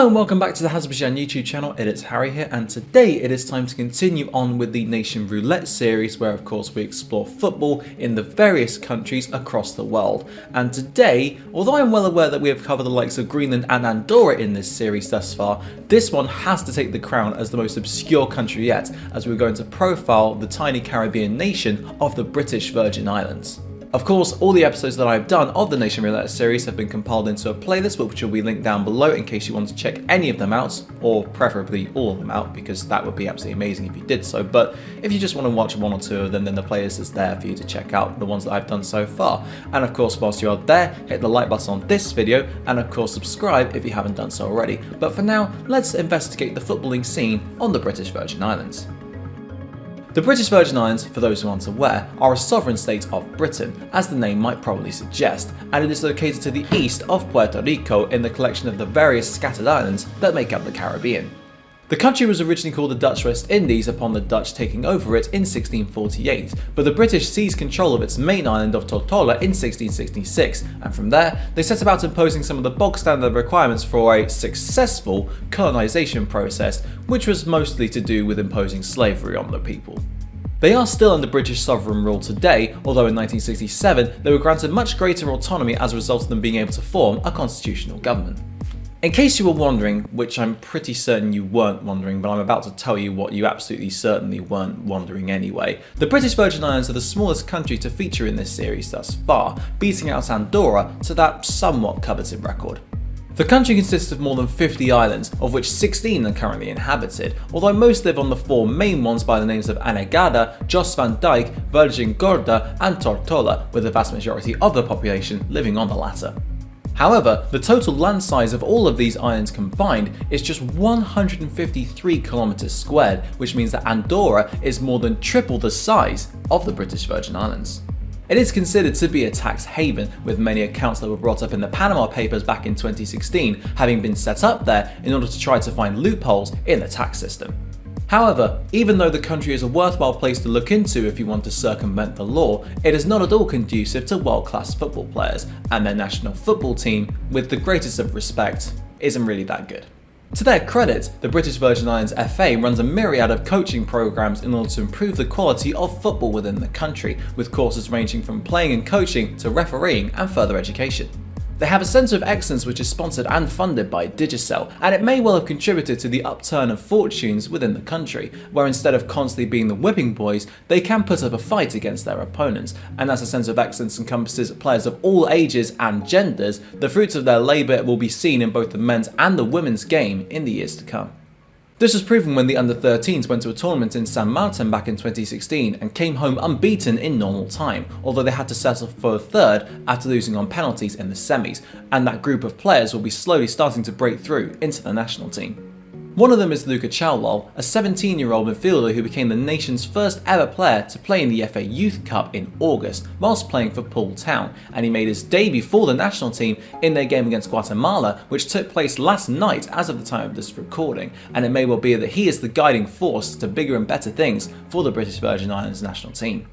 Hello and welcome back to the Hazzabhajan YouTube channel. It is Harry here, and today it is time to continue on with the Nation Roulette series, where of course we explore football in the various countries across the world. And today, although I'm well aware that we have covered the likes of Greenland and Andorra in this series thus far, this one has to take the crown as the most obscure country yet, as we're going to profile the tiny Caribbean nation of the British Virgin Islands. Of course, all the episodes that I've done of the Nation Roulette series have been compiled into a playlist, which will be linked down below in case you want to check any of them out, or preferably all of them out, because that would be absolutely amazing if you did so. But if you just want to watch one or two of them, then the playlist is there for you to check out, the ones that I've done so far. And of course, whilst you are there, hit the like button on this video, and of course subscribe if you haven't done so already. But for now, let's investigate the footballing scene on the British Virgin Islands. The British Virgin Islands, for those who aren't aware, are a sovereign state of Britain, as the name might probably suggest, and it is located to the east of Puerto Rico in the collection of the various scattered islands that make up the Caribbean. The country was originally called the Dutch West Indies upon the Dutch taking over it in 1648, but the British seized control of its main island of Tortola in 1666, and from there they set about imposing some of the bog standard requirements for a successful colonisation process, which was mostly to do with imposing slavery on the people. They are still under British sovereign rule today, although in 1967 they were granted much greater autonomy as a result of them being able to form a constitutional government. In case you were wondering, which I'm pretty certain you weren't wondering, but I'm about to tell you what you absolutely certainly weren't wondering anyway, the British Virgin Islands are the smallest country to feature in this series thus far, beating out Andorra to that somewhat coveted record. The country consists of more than 50 islands, of which 16 are currently inhabited, although most live on the four main ones by the names of Anegada, Jos van Dijk, Virgin Gorda and Tortola, with the vast majority of the population living on the latter. However, the total land size of all of these islands combined is just 153 kilometers squared, which means that Andorra is more than triple the size of the British Virgin Islands. It is considered to be a tax haven, with many accounts that were brought up in the Panama Papers back in 2016 having been set up there in order to try to find loopholes in the tax system. However, even though the country is a worthwhile place to look into if you want to circumvent the law, it is not at all conducive to world-class football players, and their national football team, with the greatest of respect, isn't really that good. To their credit, the British Virgin Islands FA runs a myriad of coaching programs in order to improve the quality of football within the country, with courses ranging from playing and coaching to refereeing and further education. They have a centre of excellence which is sponsored and funded by Digicel, and it may well have contributed to the upturn of fortunes within the country, where instead of constantly being the whipping boys, they can put up a fight against their opponents, and as a centre of excellence encompasses players of all ages and genders, the fruits of their labour will be seen in both the men's and the women's game in the years to come. This was proven when the under-13s went to a tournament in San Martin back in 2016 and came home unbeaten in normal time, although they had to settle for a third after losing on penalties in the semis, and that group of players will be slowly starting to break through into the national team. One of them is Luca Chalwell, a 17-year-old midfielder who became the nation's first ever player to play in the FA Youth Cup in August, whilst playing for Poole Town, and he made his debut for the national team in their game against Guatemala, which took place last night as of the time of this recording, and it may well be that he is the guiding force to bigger and better things for the British Virgin Islands national team.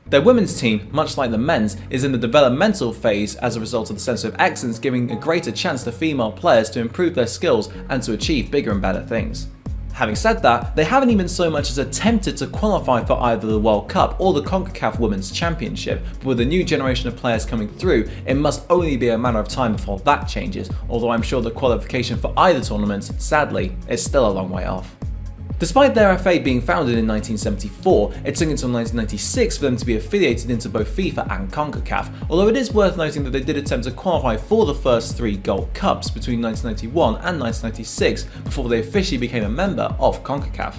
Their women's team, much like the men's, is in the developmental phase as a result of the centre of excellence giving a greater chance to female players to improve their skills and to achieve bigger and better things. Having said that, they haven't even so much as attempted to qualify for either the World Cup or the CONCACAF Women's Championship, but with a new generation of players coming through, it must only be a matter of time before that changes, although I'm sure the qualification for either tournament, sadly, is still a long way off. Despite their FA being founded in 1974, it took until 1996 for them to be affiliated into both FIFA and CONCACAF, although it is worth noting that they did attempt to qualify for the first three Gold Cups between 1991 and 1996 before they officially became a member of CONCACAF.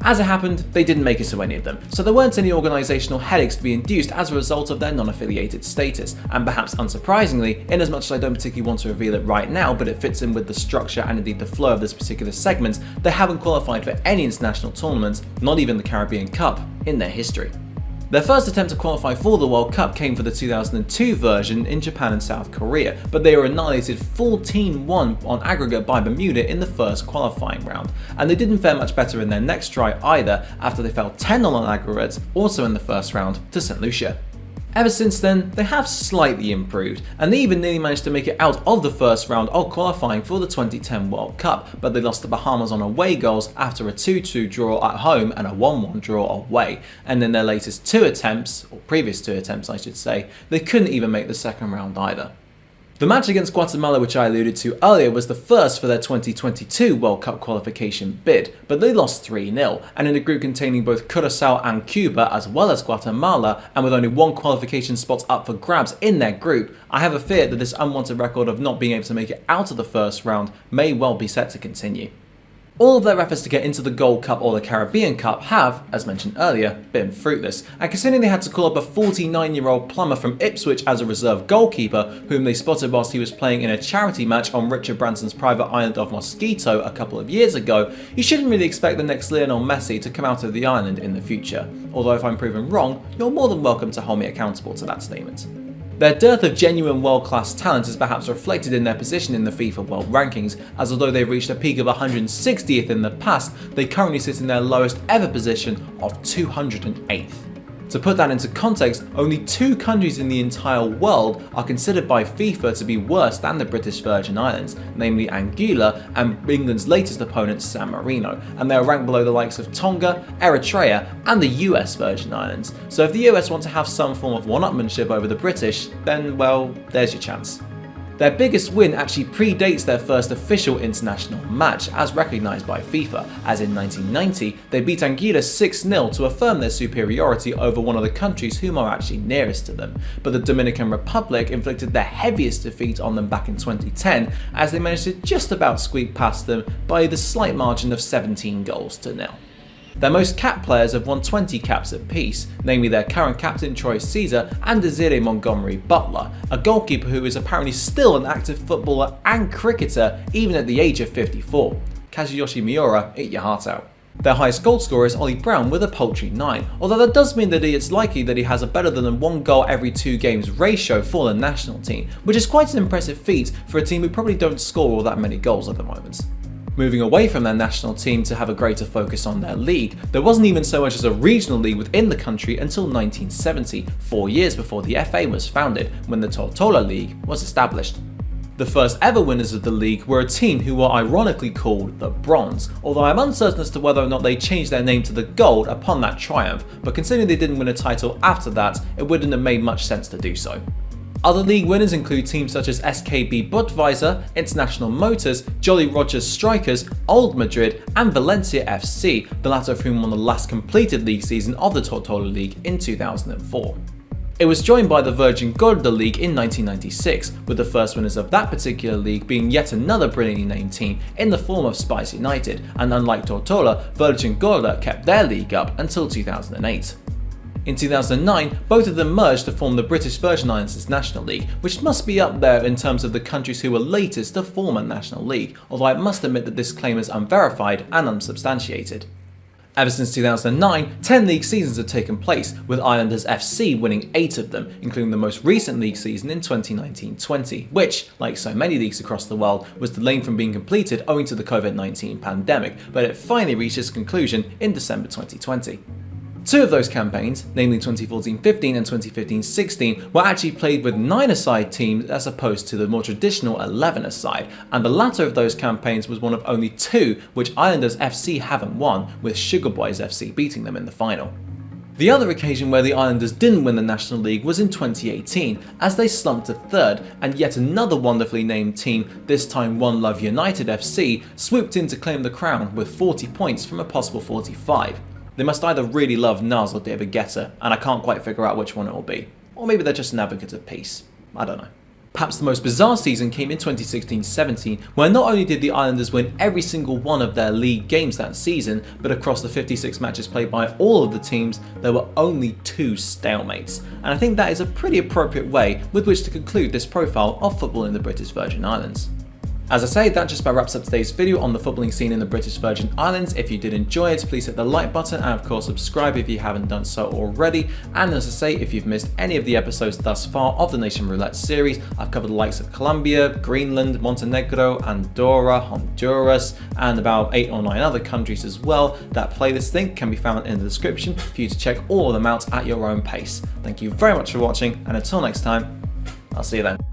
As it happened, they didn't make it to any of them, so there weren't any organisational headaches to be induced as a result of their non-affiliated status, and perhaps unsurprisingly, in as much as I don't particularly want to reveal it right now, but it fits in with the structure and indeed the flow of this particular segment, they haven't qualified for any international tournaments, not even the Caribbean Cup, in their history. Their first attempt to qualify for the World Cup came for the 2002 version in Japan and South Korea, but they were annihilated 14-1 on aggregate by Bermuda in the first qualifying round, and they didn't fare much better in their next try either after they fell 10-0 on aggregate, also in the first round, to St. Lucia. Ever since then, they have slightly improved, and they even nearly managed to make it out of the first round of qualifying for the 2010 World Cup, but they lost to Bahamas on away goals after a 2-2 draw at home and a 1-1 draw away. And in their latest two attempts, or previous two attempts I should say, they couldn't even make the second round either. The match against Guatemala, which I alluded to earlier, was the first for their 2022 World Cup qualification bid, but they lost 3-0, and in a group containing both Curaçao and Cuba, as well as Guatemala, and with only one qualification spot up for grabs in their group, I have a fear that this unwanted record of not being able to make it out of the first round may well be set to continue. All of their efforts to get into the Gold Cup or the Caribbean Cup have, as mentioned earlier, been fruitless, and considering they had to call up a 49-year-old plumber from Ipswich as a reserve goalkeeper, whom they spotted whilst he was playing in a charity match on Richard Branson's private island of Mosquito a couple of years ago, you shouldn't really expect the next Lionel Messi to come out of the island in the future. Although if I'm proven wrong, you're more than welcome to hold me accountable to that statement. Their dearth of genuine world-class talent is perhaps reflected in their position in the FIFA World Rankings, as although they've reached a peak of 160th in the past, they currently sit in their lowest ever position of 208th. To put that into context, only 2 countries in the entire world are considered by FIFA to be worse than the British Virgin Islands, namely Anguilla and England's latest opponent San Marino, and they are ranked below the likes of Tonga, Eritrea and the US Virgin Islands. So if the US want to have some form of one-upmanship over the British, then well, there's your chance. Their biggest win actually predates their first official international match, as recognised by FIFA, as in 1990 they beat Anguilla 6-0 to affirm their superiority over one of the countries whom are actually nearest to them. But the Dominican Republic inflicted their heaviest defeat on them back in 2010, as they managed to just about squeak past them by the slight margin of 17-0. Their most capped players have won 20 caps apiece, namely their current captain Troy Caesar and Desiree Montgomery Butler, a goalkeeper who is apparently still an active footballer and cricketer even at the age of 54. Kazuyoshi Miura, eat your heart out. Their highest goal scorer is Ollie Brown with a paltry 9, although that does mean that it's likely that he has a better than a 1 goal every 2 games ratio for the national team, which is quite an impressive feat for a team who probably don't score all that many goals at the moment. Moving away from their national team to have a greater focus on their league, there wasn't even so much as a regional league within the country until 1970, 4 years before the FA was founded, when the Tortola League was established. The first ever winners of the league were a team who were ironically called the Bronze, although I'm uncertain as to whether or not they changed their name to the Gold upon that triumph, but considering they didn't win a title after that, it wouldn't have made much sense to do so. Other league winners include teams such as SKB Budweiser, International Motors, Jolly Rogers Strikers, Old Madrid and Valencia FC, the latter of whom won the last completed league season of the Tortola League in 2004. It was joined by the Virgin Gorda League in 1996, with the first winners of that particular league being yet another brilliantly named team in the form of Spice United, and unlike Tortola, Virgin Gorda kept their league up until 2008. In 2009, both of them merged to form the British Virgin Islands National League, which must be up there in terms of the countries who were latest to form a national league, although I must admit that this claim is unverified and unsubstantiated. Ever since 2009, 10 league seasons have taken place, with Islanders FC winning 8 of them, including the most recent league season in 2019-20, which, like so many leagues across the world, was delayed from being completed owing to the COVID-19 pandemic, but it finally reached its conclusion in December 2020. 2 of those campaigns, namely 2014-15 and 2015-16, were actually played with 9-a-side teams as opposed to the more traditional 11-a-side, and the latter of those campaigns was one of only 2 which Islanders FC haven't won, with Sugar Boys FC beating them in the final. The other occasion where the Islanders didn't win the National League was in 2018, as they slumped to 3rd, and yet another wonderfully named team, this time One Love United FC, swooped in to claim the crown with 40 points from a possible 45. They must either really love Nas or David Guetta, and I can't quite figure out which one it will be. Or maybe they're just an advocate of peace. I don't know. Perhaps the most bizarre season came in 2016-17, where not only did the Islanders win every single one of their league games that season, but across the 56 matches played by all of the teams, there were only 2 stalemates. And I think that is a pretty appropriate way with which to conclude this profile of football in the British Virgin Islands. As I say, that just about wraps up today's video on the footballing scene in the British Virgin Islands. If you did enjoy it, please hit the like button and of course subscribe if you haven't done so already. And as I say, if you've missed any of the episodes thus far of the Nation Roulette series, I've covered the likes of Colombia, Greenland, Montenegro, Andorra, Honduras, and about 8 or 9 other countries as well. That playlist link can be found in the description for you to check all of them out at your own pace. Thank you very much for watching, and until next time, I'll see you then.